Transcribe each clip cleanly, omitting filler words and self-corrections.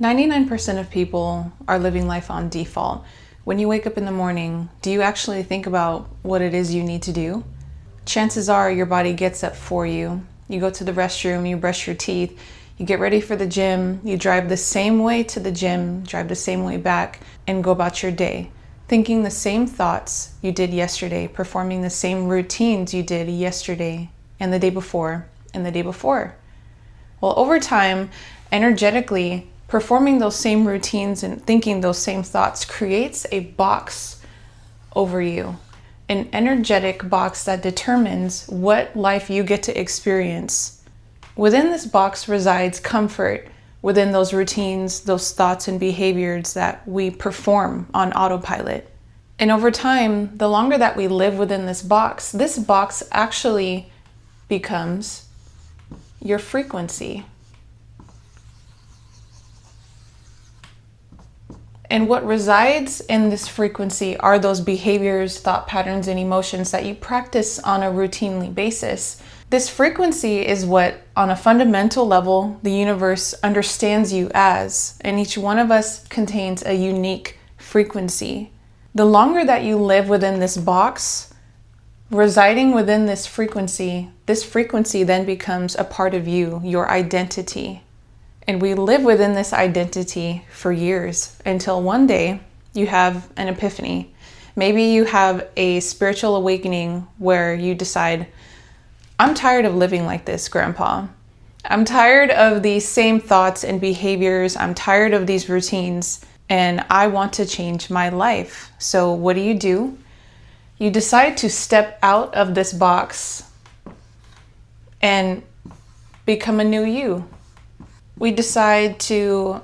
99% of people are living life on default. When you wake up in the morning, do you actually think about what it is you need to do? Chances are your body gets up for you. You go to the restroom, you brush your teeth, you get ready for the gym, you drive the same way to the gym, drive the same way back, and go about your day, thinking the same thoughts you did yesterday, performing the same routines you did yesterday and the day before and the day before. Well, over time, energetically, performing those same routines and thinking those same thoughts creates a box over you, an energetic box that determines what life you get to experience. Within this box resides comfort within those routines, those thoughts and behaviors that we perform on autopilot. And over time, the longer that we live within this box actually becomes your frequency. And what resides in this frequency are those behaviors, thought patterns, and emotions that you practice on a routinely basis. This frequency is what, on a fundamental level, the universe understands you as, and each one of us contains a unique frequency. The longer that you live within this box, residing within this frequency then becomes a part of you, your identity. And we live within this identity for years until one day you have an epiphany. Maybe you have a spiritual awakening where you decide, I'm tired of living like this, Grandpa. I'm tired of these same thoughts and behaviors. I'm tired of these routines and I want to change my life. So what do? You decide to step out of this box and become a new you. We decide to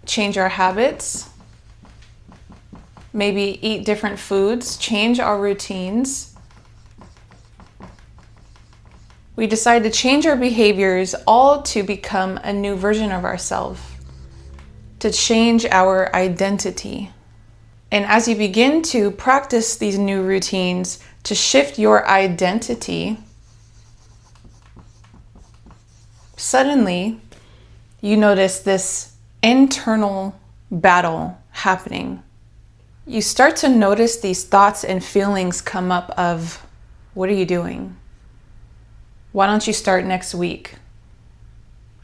change our habits, maybe eat different foods, change our routines. We decide to change our behaviors, all to become a new version of ourselves, to change our identity. And as you begin to practice these new routines, to shift your identity, suddenly you notice this internal battle happening. You start to notice these thoughts and feelings come up of, what are you doing? Why don't you start next week?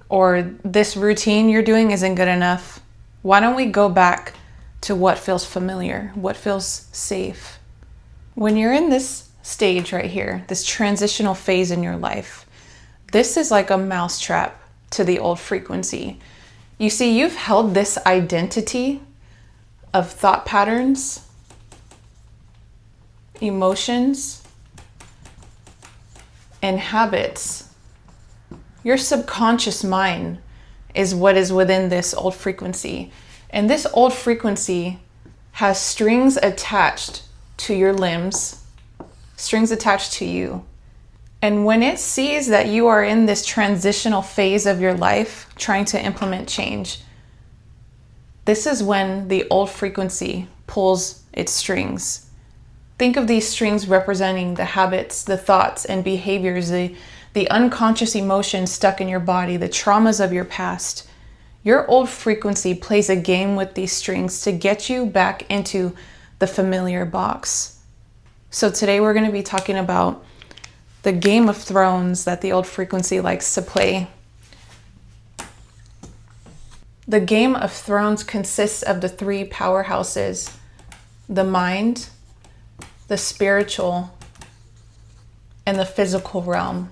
Or this routine you're doing isn't good enough. Why don't we go back to what feels familiar, what feels safe? When you're in this stage right here, this transitional phase in your life, this is like a mousetrap to the old frequency. You see, you've held this identity of thought patterns, emotions, and habits. Your subconscious mind is what is within this old frequency. And this old frequency has strings attached to your limbs, strings attached to you. And when it sees that you are in this transitional phase of your life, trying to implement change, this is when the old frequency pulls its strings. Think of these strings representing the habits, the thoughts and behaviors, the unconscious emotions stuck in your body, the traumas of your past. Your old frequency plays a game with these strings to get you back into the familiar box. So today we're going to be talking about the Game of Thrones that the old frequency likes to play. The Game of Thrones consists of the three powerhouses: the mind, the spiritual, and the physical realm.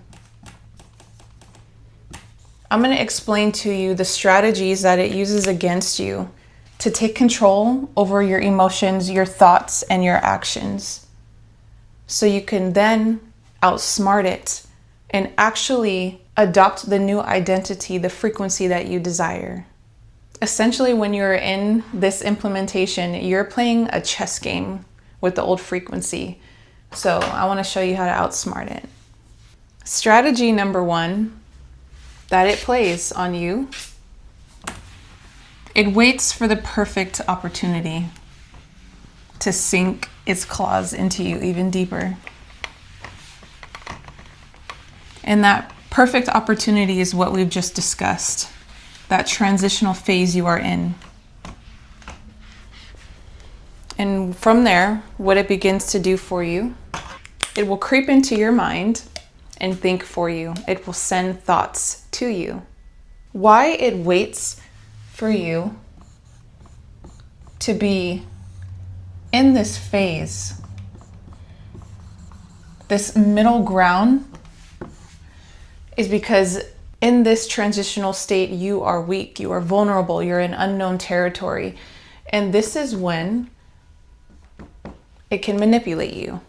I'm going to explain to you the strategies that it uses against you to take control over your emotions, your thoughts, and your actions, so you can then outsmart it and actually adopt the new identity, the frequency that you desire. Essentially, when you're in this implementation, you're playing a chess game with the old frequency. So I want to show you how to outsmart it. Strategy number one that it plays on you: it waits for the perfect opportunity to sink its claws into you even deeper. And that perfect opportunity is what we've just discussed. that transitional phase you are in. And from there, what it begins to do for you, it will creep into your mind and think for you. It will send thoughts to you. Why it waits for you to be in this phase, this middle ground, is because in this transitional state, you are weak, you are vulnerable, you're in unknown territory. And this is when it can manipulate you.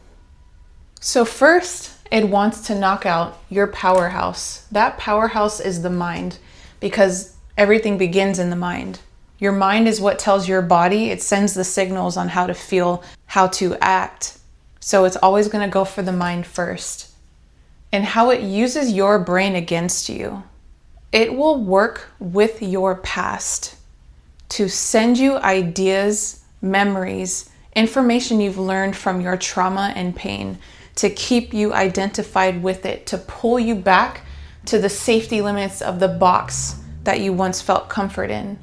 So first, it wants to knock out your powerhouse. That powerhouse is the mind, because everything begins in the mind. Your mind is what tells your body, it sends the signals on how to feel, how to act. So it's always going to go for the mind first. And how it uses your brain against you. It will work with your past to send you ideas, memories, information you've learned from your trauma and pain, to keep you identified with it, to pull you back to the safety limits of the box that you once felt comfort in.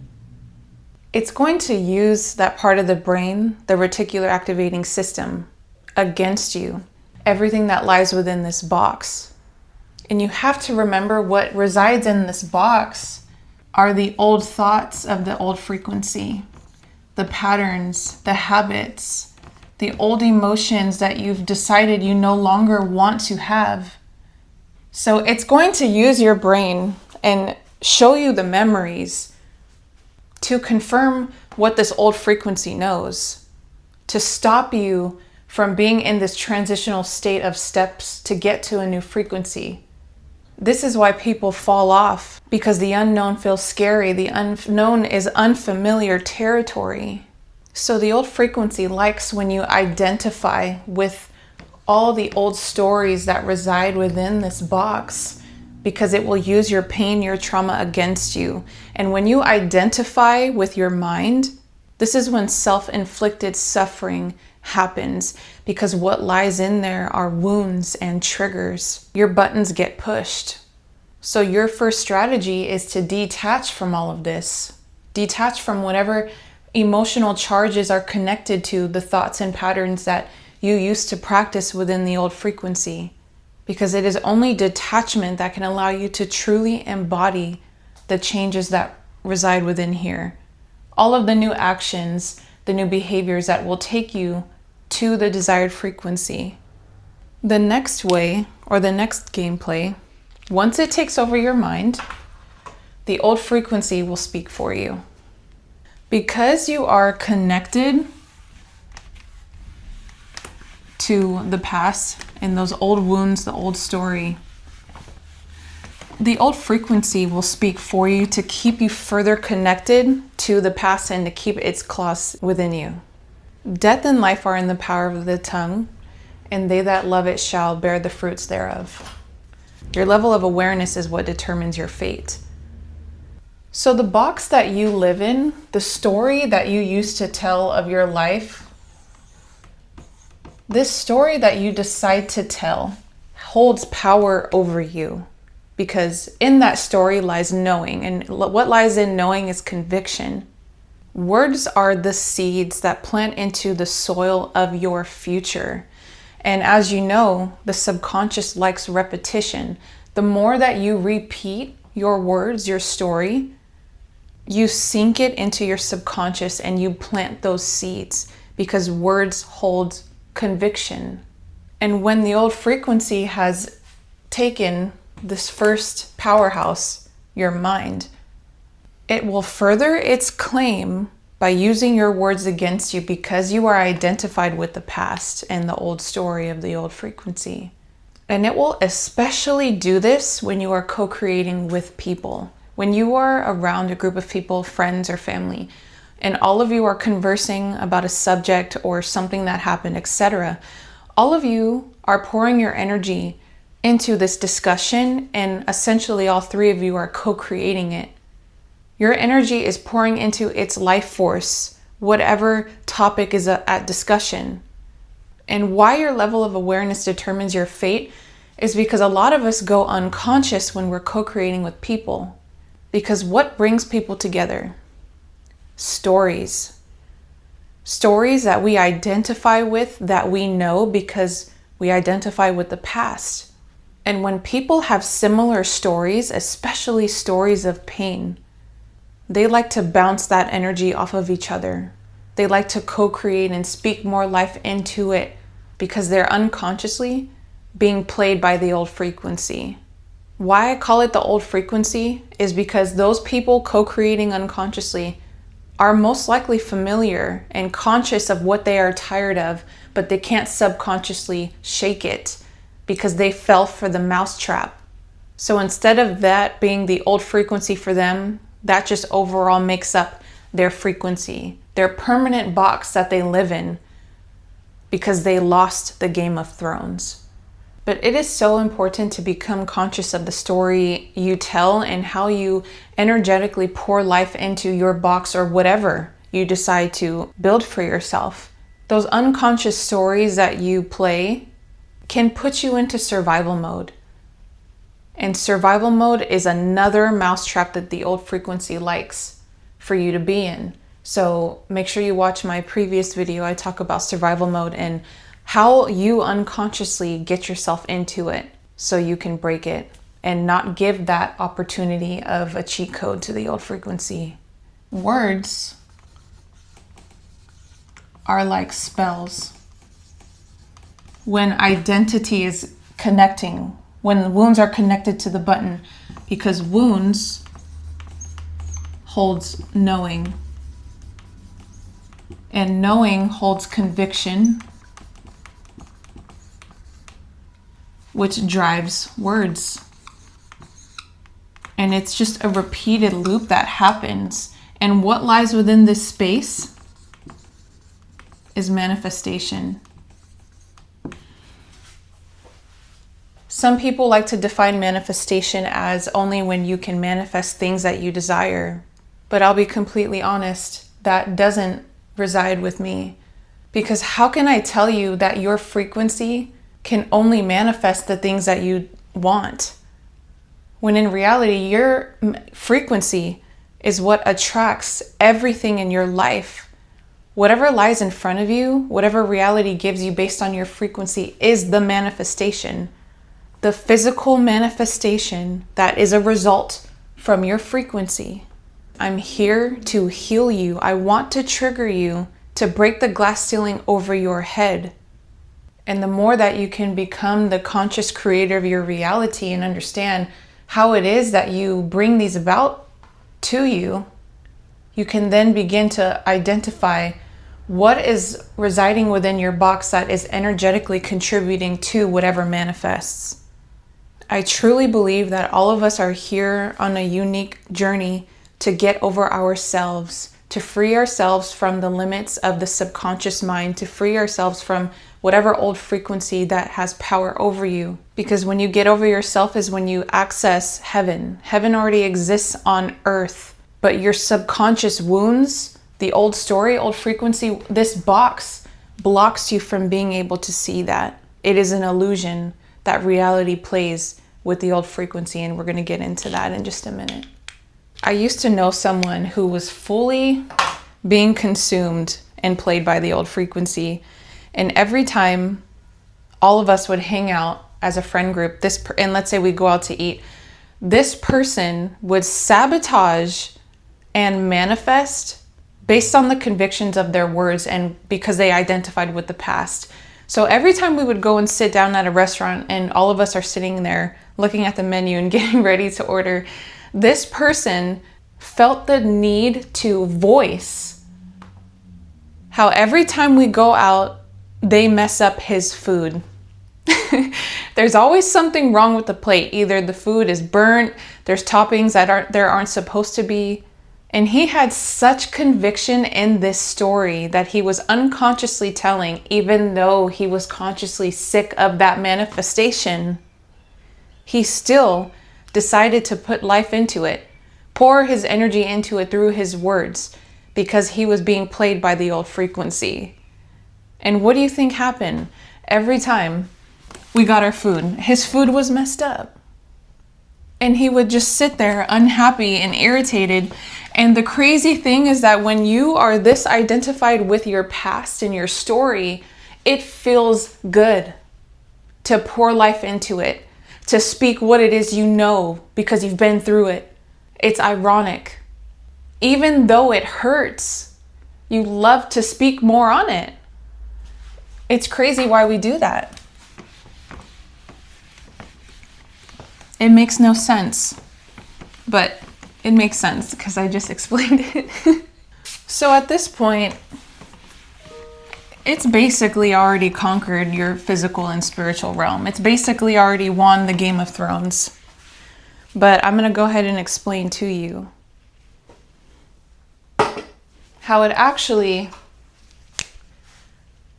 It's going to use that part of the brain, the reticular activating system, against you, everything that lies within this box. And you have to remember what resides in this box are the old thoughts of the old frequency, the patterns, the habits, the old emotions that you've decided you no longer want to have. So it's going to use your brain and show you the memories to confirm what this old frequency knows, to stop you from being in this transitional state of steps to get to a new frequency. This is why people fall off, because the unknown feels scary. The unknown is unfamiliar territory. So the old frequency likes when you identify with all the old stories that reside within this box, because it will use your pain, your trauma against you. And when you identify with your mind, this is when self-inflicted suffering happens, because what lies in there are wounds and triggers. Your buttons get pushed. So your first strategy is to detach from all of this. Detach from whatever emotional charges are connected to the thoughts and patterns that you used to practice within the old frequency. Because it is only detachment that can allow you to truly embody the changes that reside within here. All of the new actions, the new behaviors that will take you to the desired frequency. The next way, or the next gameplay, once it takes over your mind, the old frequency will speak for you. Because you are connected to the past and those old wounds, the old story, the old frequency will speak for you to keep you further connected to the past and to keep its claws within you. Death and life are in the power of the tongue, and they that love it shall bear the fruits thereof. Your level of awareness is what determines your fate. So the box that you live in, the story that you used to tell of your life, this story that you decide to tell holds power over you, because in that story lies knowing, and what lies in knowing is conviction. Words are the seeds that plant into the soil of your future. And as you know, the subconscious likes repetition. The more that you repeat your words, your story, you sink it into your subconscious and you plant those seeds, because words hold conviction. And when the old frequency has taken this first powerhouse, your mind, it will further its claim by using your words against you, because you are identified with the past and the old story of the old frequency. And it will especially do this when you are co-creating with people. When you are around a group of people, friends or family, and all of you are conversing about a subject or something that happened, etc., all of you are pouring your energy into this discussion, and essentially all three of you are co-creating it. Your energy is pouring into its life force, whatever topic is at discussion. And why your level of awareness determines your fate is because a lot of us go unconscious when we're co-creating with people. Because what brings people together? Stories. Stories that we identify with, that we know because we identify with the past. And when people have similar stories, especially stories of pain, they like to bounce that energy off of each other. They like to co-create and speak more life into it because they're unconsciously being played by the old frequency. Why I call it the old frequency is because those people co-creating unconsciously are most likely familiar and conscious of what they are tired of, but they can't subconsciously shake it because they fell for the mousetrap. So instead of that being the old frequency for them, that just overall makes up their frequency, their permanent box that they live in because they lost the Game of Thrones. But it is so important to become conscious of the story you tell and how you energetically pour life into your box or whatever you decide to build for yourself. Those unconscious stories that you play can put you into survival mode. And survival mode is another mousetrap that the old frequency likes for you to be in. So make sure you watch my previous video. I talk about survival mode and how you unconsciously get yourself into it so you can break it and not give that opportunity of a cheat code to the old frequency. Words are like spells. When identity is connecting, when wounds are connected to the button, because wounds holds knowing, and knowing holds conviction, which drives words. And it's just a repeated loop that happens. And what lies within this space is manifestation. Some people like to define manifestation as only when you can manifest things that you desire. But I'll be completely honest, that doesn't reside with me. Because how can I tell you that your frequency can only manifest the things that you want, when in reality, your frequency is what attracts everything in your life. Whatever lies in front of you, whatever reality gives you based on your frequency is the manifestation. The physical manifestation that is a result from your frequency. I'm here to heal you. I want to trigger you to break the glass ceiling over your head. And the more that you can become the conscious creator of your reality and understand how it is that you bring these about to you, you can then begin to identify what is residing within your box that is energetically contributing to whatever manifests. I truly believe that all of us are here on a unique journey to get over ourselves, to free ourselves from the limits of the subconscious mind, to free ourselves from whatever old frequency that has power over you. Because when you get over yourself is when you access heaven. Heaven already exists on earth, but your subconscious wounds, the old story, old frequency, this box blocks you from being able to see that. It is an illusion that reality plays with the old frequency, and we're going to get into that in just a minute. I used to know someone who was fully being consumed and played by the old frequency. And every time all of us would hang out as a friend group, and let's say we go out to eat, this person would sabotage and manifest based on the convictions of their words and because they identified with the past. So every time we would go and sit down at a restaurant and all of us are sitting there looking at the menu and getting ready to order, this person felt the need to voice how every time we go out, they mess up his food. There's always something wrong with the plate. Either the food is burnt, there's toppings that aren't supposed to be. And he had such conviction in this story that he was unconsciously telling, even though he was consciously sick of that manifestation. He still decided to put life into it, pour his energy into it through his words, because he was being played by the old frequency. And what do you think happened? Every time we got our food, his food was messed up. And he would just sit there unhappy and irritated. And the crazy thing is that when you are this identified with your past and your story, it feels good to pour life into it, to speak what it is you know because you've been through it. It's ironic. Even though it hurts, you love to speak more on it. It's crazy why we do that. It makes no sense, but it makes sense because I just explained it. So at this point, it's basically already conquered your physical and spiritual realm. It's basically already won the Game of Thrones. But I'm going to go ahead and explain to you how it actually,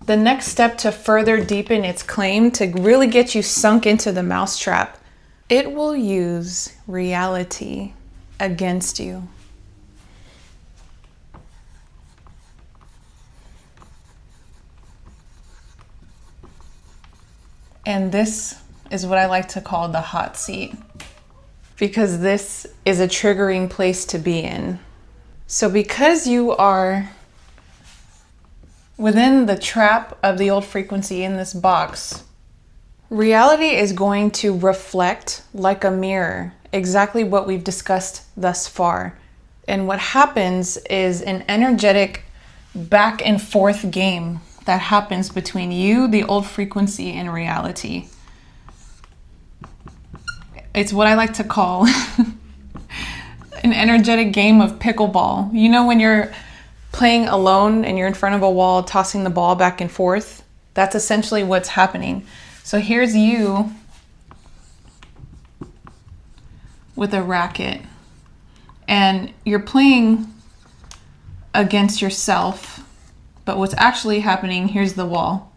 the next step to further deepen its claim, to really get you sunk into the mousetrap, it will use reality against you. And this is what I like to call the hot seat, because this is a triggering place to be in. So because you are within the trap of the old frequency in this box, reality is going to reflect like a mirror exactly what we've discussed thus far. And what happens is an energetic back and forth game that happens between you, the old frequency, and reality. It's what I like to call an energetic game of pickleball. You know when you're playing alone and you're in front of a wall tossing the ball back and forth? That's essentially what's happening. So here's you with a racket, and you're playing against yourself, but what's actually happening, here's the wall.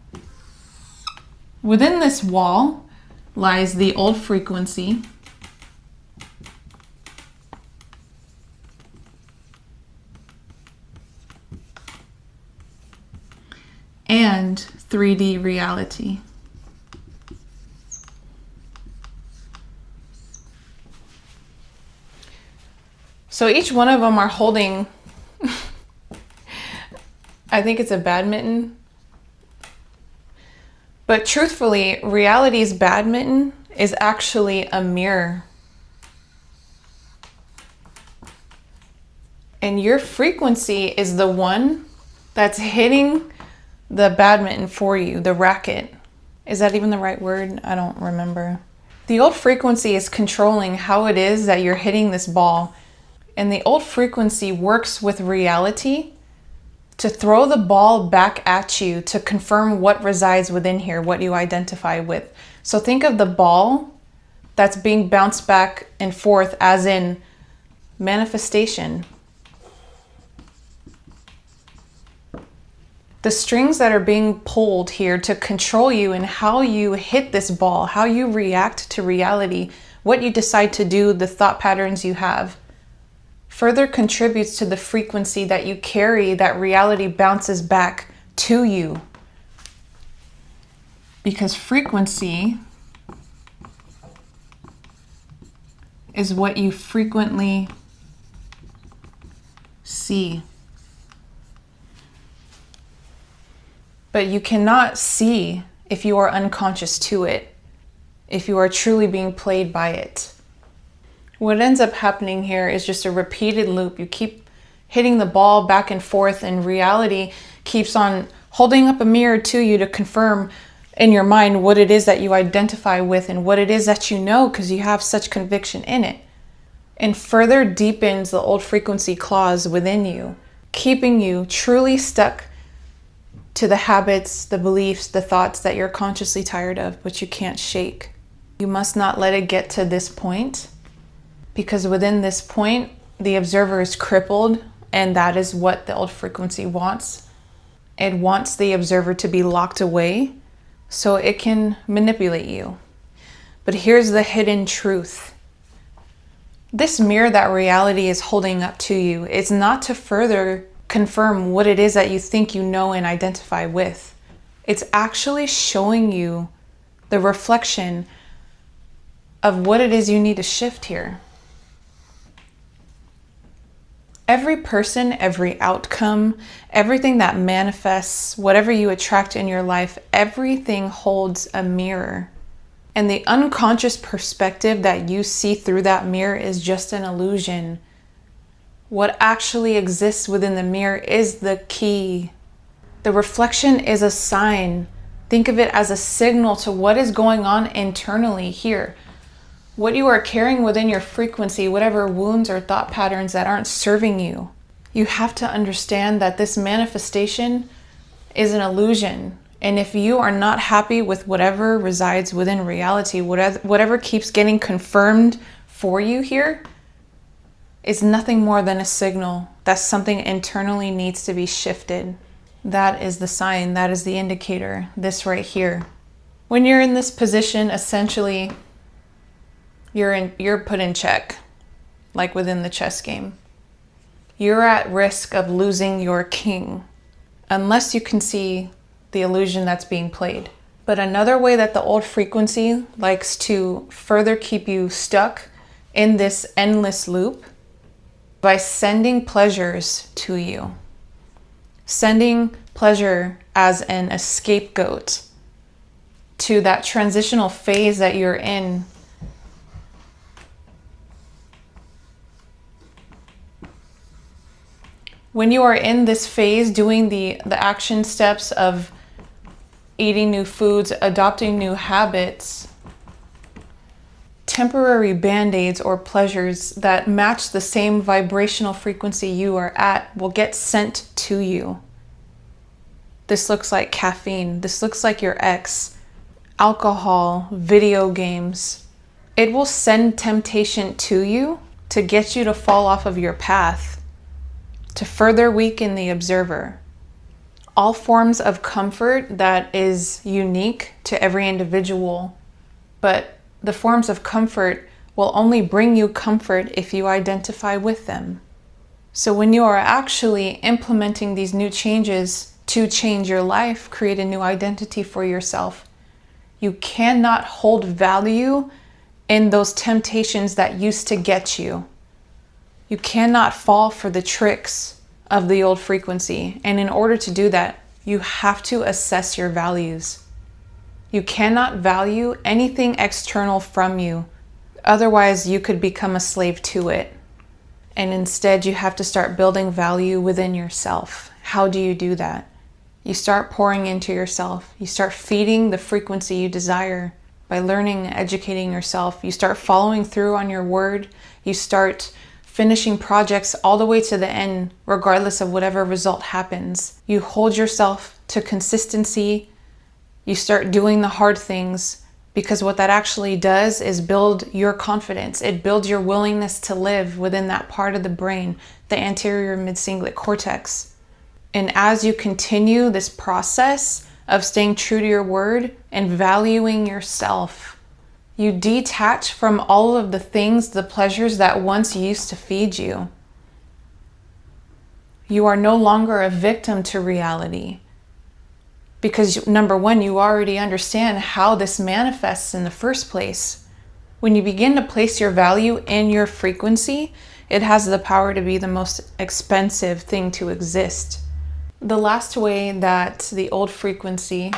Within this wall lies the old frequency and 3D reality. So each one of them are holding, I think it's a badminton. But truthfully, reality's badminton is actually a mirror. And your frequency is the one that's hitting the badminton for you, the racket. Is that even the right word? I don't remember. The old frequency is controlling how it is that you're hitting this ball. And the old frequency works with reality to throw the ball back at you to confirm what resides within here, what you identify with. So think of the ball that's being bounced back and forth as in manifestation. The strings that are being pulled here to control you and how you hit this ball, how you react to reality, what you decide to do, the thought patterns you have, further contributes to the frequency that you carry, that reality bounces back to you. Because frequency is what you frequently see. But you cannot see if you are unconscious to it, if you are truly being played by it. What ends up happening here is just a repeated loop. You keep hitting the ball back and forth, and reality keeps on holding up a mirror to you to confirm in your mind what it is that you identify with and what it is that you know, because you have such conviction in it. And further deepens the old frequency clause within you, keeping you truly stuck to the habits, the beliefs, the thoughts that you're consciously tired of, but you can't shake. You must not let it get to this point, because within this point, the observer is crippled, and that is what the old frequency wants. It wants the observer to be locked away so it can manipulate you. But here's the hidden truth. This mirror that reality is holding up to you is not to further confirm what it is that you think you know and identify with. It's actually showing you the reflection of what it is you need to shift here. Every person, every outcome, everything that manifests, whatever you attract in your life, everything holds a mirror. And the unconscious perspective that you see through that mirror is just an illusion. What actually exists within the mirror is the key. The reflection is a sign. Think of it as a signal to what is going on internally here. What you are carrying within your frequency, whatever wounds or thought patterns that aren't serving you. You have to understand that this manifestation is an illusion. And if you are not happy with whatever resides within reality, whatever keeps getting confirmed for you here, is nothing more than a signal that something internally needs to be shifted. That is the sign, that is the indicator, this right here. When you're in this position, essentially, you're put in check, like within the chess game. You're at risk of losing your king, unless you can see the illusion that's being played. But another way that the old frequency likes to further keep you stuck in this endless loop, by sending pleasures to you. Sending pleasure as a scapegoat to that transitional phase that you're in. When you are in this phase, doing the action steps of eating new foods, adopting new habits, temporary band-aids or pleasures that match the same vibrational frequency you are at will get sent to you. This looks like caffeine. This looks like your ex, alcohol, video games. It will send temptation to you to get you to fall off of your path, to further weaken the observer. All forms of comfort that is unique to every individual, but the forms of comfort will only bring you comfort if you identify with them. So when you are actually implementing these new changes to change your life, create a new identity for yourself, you cannot hold value in those temptations that used to get you. You cannot fall for the tricks of the old frequency. And in order to do that, you have to assess your values. You cannot value anything external from you. Otherwise, you could become a slave to it. And instead, you have to start building value within yourself. How do you do that? You start pouring into yourself. You start feeding the frequency you desire by learning and educating yourself. You start following through on your word. You start finishing projects all the way to the end, regardless of whatever result happens. You hold yourself to consistency. You start doing the hard things, because what that actually does is build your confidence. It builds your willingness to live within that part of the brain, the anterior mid-cingulate cortex. And as you continue this process of staying true to your word and valuing yourself, you detach from all of the things, the pleasures that once used to feed you. You are no longer a victim to reality. Because number one, you already understand how this manifests in the first place. When you begin to place your value in your frequency, it has the power to be the most expensive thing to exist. The last way that the old frequency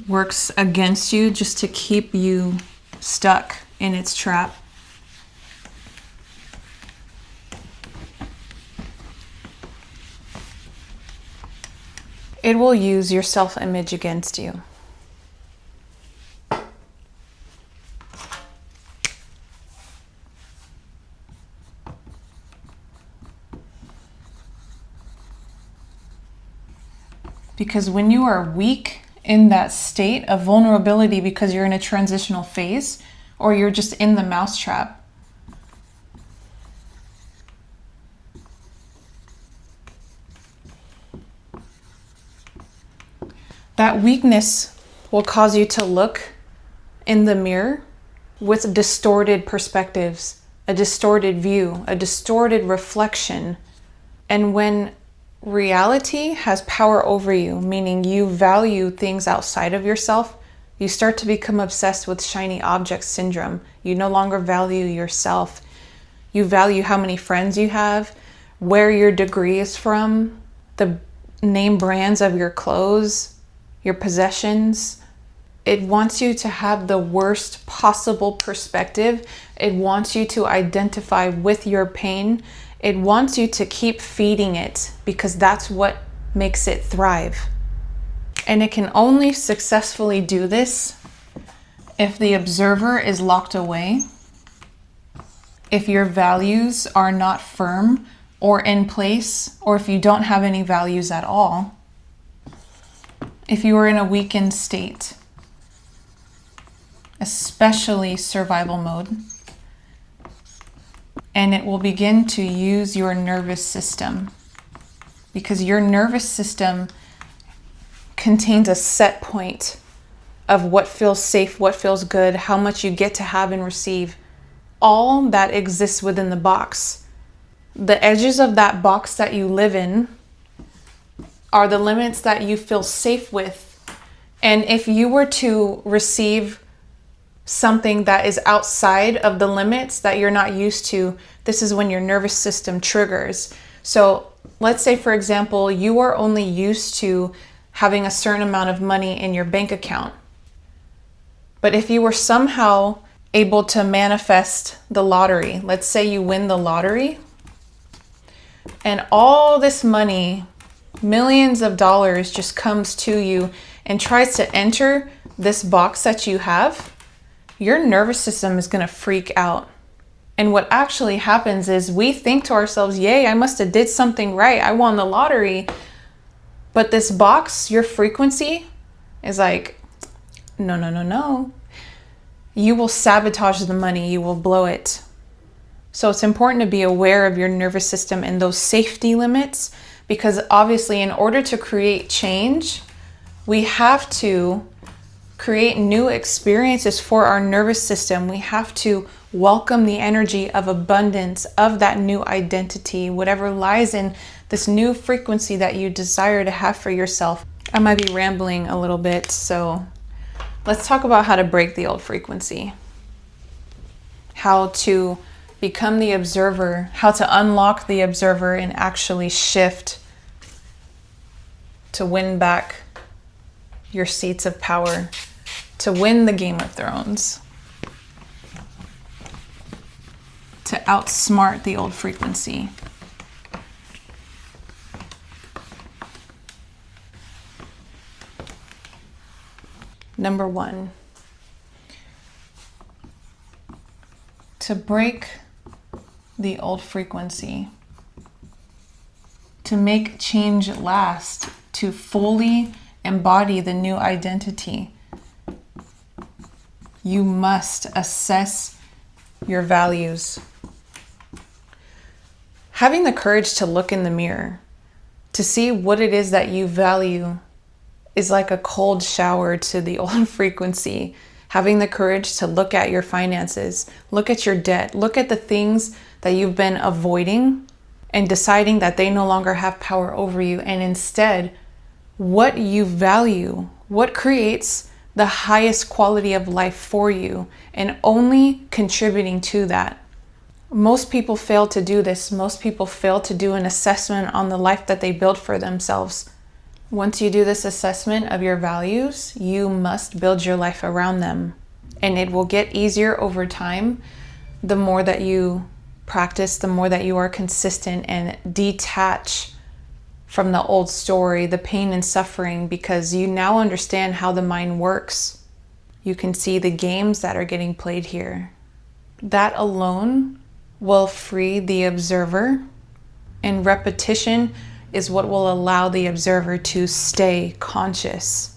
works against you, just to keep you stuck in its trap, it will use your self-image against you. Because when you are weak in that state of vulnerability because you're in a transitional phase, or you're just in the mousetrap, that weakness will cause you to look in the mirror with distorted perspectives, a distorted view, a distorted reflection. And when reality has power over you, meaning you value things outside of yourself, you start to become obsessed with shiny object syndrome. You no longer value yourself. You value how many friends you have, where your degree is from, the name brands of your clothes, your possessions. It wants you to have the worst possible perspective. It wants you to identify with your pain. It wants you to keep feeding it because that's what makes it thrive. And it can only successfully do this if the observer is locked away, if your values are not firm or in place, or if you don't have any values at all, if you are in a weakened state, especially survival mode. And it will begin to use your nervous system, because your nervous system contains a set point of what feels safe, what feels good, how much you get to have and receive. All that exists within the box. The edges of that box that you live in are the limits that you feel safe with. And if you were to receive something that is outside of the limits that you're not used to, this is when your nervous system triggers. So let's say, for example, you are only used to having a certain amount of money in your bank account. But if you were somehow able to manifest the lottery, let's say you win the lottery, and all this money, millions of dollars, just comes to you and tries to enter this box that you have, your nervous system is going to freak out. And what actually happens is we think to ourselves, yay, I must have did something right. I won the lottery. But this box, your frequency, is like, no, no, no, no. You will sabotage the money. You will blow it. So it's important to be aware of your nervous system and those safety limits, because obviously in order to create change, we have to create new experiences for our nervous system. We have to welcome the energy of abundance, of that new identity, whatever lies in this new frequency that you desire to have for yourself. I might be rambling a little bit, so let's talk about how to break the old frequency, how to become the observer, how to unlock the observer and actually shift to win back your seats of power, to win the Game of Thrones, to outsmart the old frequency. Number one, to break the old frequency, to make change last, to fully embody the new identity, you must assess your values. Having the courage to look in the mirror, to see what it is that you value, is like a cold shower to the old frequency. Having the courage to look at your finances, look at your debt, look at the things that you've been avoiding and deciding that they no longer have power over you, and instead what you value, what creates the highest quality of life for you, and only contributing to that. Most people fail to do this. Most people fail to do an assessment on the life that they build for themselves. Once you do this assessment of your values, you must build your life around them. And it will get easier over time. The more that you practice, the more that you are consistent and detach from the old story, the pain and suffering, because you now understand how the mind works. You can see the games that are getting played here. That alone will free the observer, and repetition is what will allow the observer to stay conscious.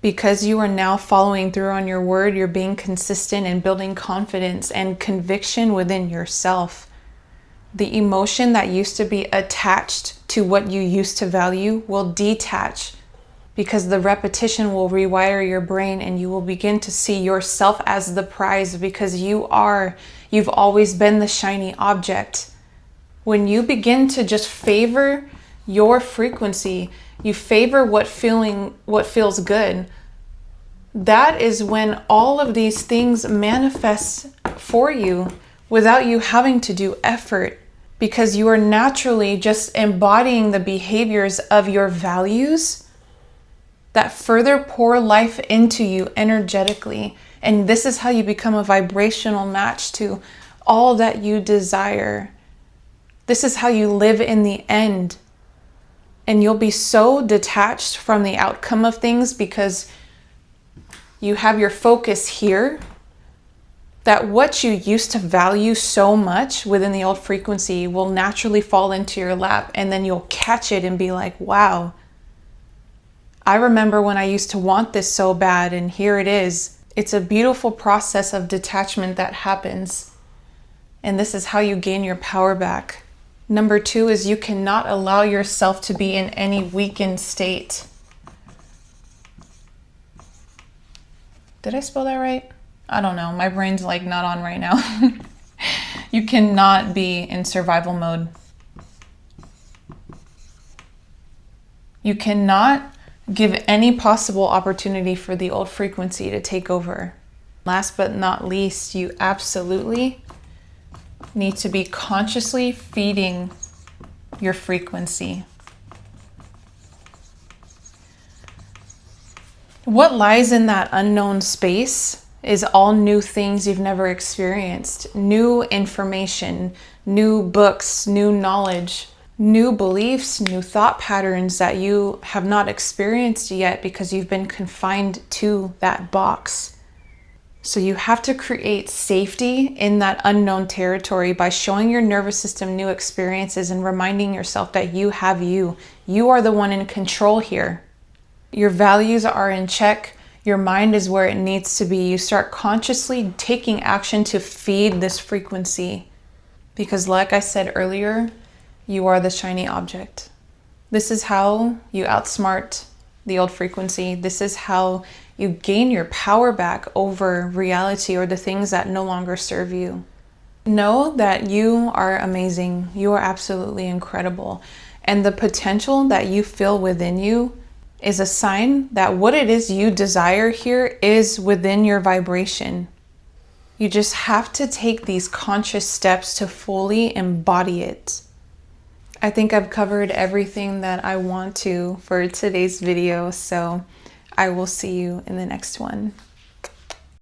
Because you are now following through on your word, you're being consistent and building confidence and conviction within yourself. The emotion that used to be attached to what you used to value will detach, because the repetition will rewire your brain and you will begin to see yourself as the prize, because you've always been the shiny object. When you begin to just favor your frequency, you favor what feels good, that is when all of these things manifest for you without you having to do effort, because you are naturally just embodying the behaviors of your values that further pour life into you energetically. And this is how you become a vibrational match to all that you desire. This is how you live in the end. And you'll be so detached from the outcome of things because you have your focus here, that what you used to value so much within the old frequency will naturally fall into your lap, and then you'll catch it and be like, wow, I remember when I used to want this so bad, and here it is. It's a beautiful process of detachment that happens. And this is how you gain your power back. Number 2 is you cannot allow yourself to be in any weakened state. Did I spell that right? I don't know. My brain's like not on right now. You cannot be in survival mode. You cannot give any possible opportunity for the old frequency to take over. Last but not least, you absolutely need to be consciously feeding your frequency. What lies in that unknown space is all new things you've never experienced, new information, new books, new knowledge, new beliefs, new thought patterns that you have not experienced yet because you've been confined to that box. So you have to create safety in that unknown territory by showing your nervous system new experiences and reminding yourself that you have you. You are the one in control here. Your values are in check. Your mind is where it needs to be. You start consciously taking action to feed this frequency. Because like I said earlier, you are the shiny object. This is how you outsmart the old frequency. This is how you gain your power back over reality or the things that no longer serve you. Know that you are amazing. You are absolutely incredible. And the potential that you feel within you is a sign that what it is you desire here is within your vibration. You just have to take these conscious steps to fully embody it. I think I've covered everything that I want to for today's video, so I will see you in the next one.